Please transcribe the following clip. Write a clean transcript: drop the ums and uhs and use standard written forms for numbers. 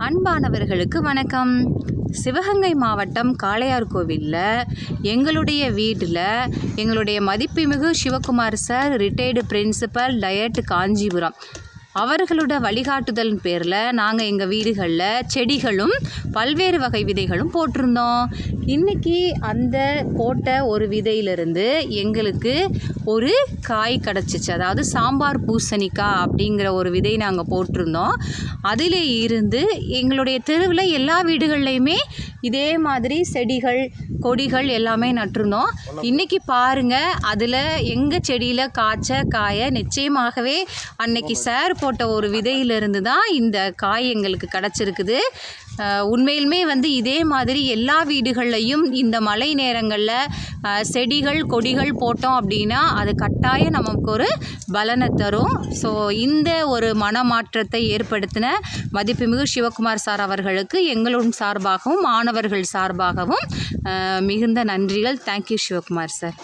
அன்பானவர்களுக்கு வணக்கம். சிவகங்கை மாவட்டம் காளையார்கோவிலில் எங்களுடைய வீட்டில் எங்களுடைய மதிப்புமிகு Sivakumar sir retired principal DIET Kanchipuram அவர்களோட வழிகாட்டுதலின் பேரில் நாங்கள் எங்கள் வீடுகளில் செடிகளும் பல்வேறு வகை விதைகளும் போட்டிருந்தோம். இன்றைக்கி அந்த போட்ட ஒரு விதையிலிருந்து எங்களுக்கு ஒரு காய் கிடச்சிச்சு. அதாவது சாம்பார் பூசணிக்காய் அப்படிங்கிற ஒரு விதை நாங்கள் போட்டிருந்தோம். அதில் இருந்து எங்களுடைய தெருவில் எல்லா வீடுகள்லையுமே இதே மாதிரி செடிகள் கொடிகள் எல்லாமே நட்டிருந்தோம். இன்றைக்கி பாருங்கள், அதில் எங்கள் செடியில் காய்ச்ச காயை நிச்சயமாகவே அன்னைக்கு சார் போட்ட ஒரு விதையிலிருந்து தான் இந்த காய் எங்களுக்கு கிடச்சிருக்குது. உண்மையிலுமே இதே மாதிரி எல்லா வீடுகள்லையும் இந்த மழை நேரங்களில் செடிகள் கொடிகள் போட்டோம் அப்படின்னா அது கட்டாயம் நமக்கு ஒரு பலனை தரும். ஸோ இந்த ஒரு மனமாற்றத்தை ஏற்படுத்தின மதிப்புமிகு சிவகுமார் சார் அவர்களுக்கு எங்களுடைய சார்பாகவும் மாணவர்கள் சார்பாகவும் மிகுந்த நன்றிகள். Thank you Sivakumar sir.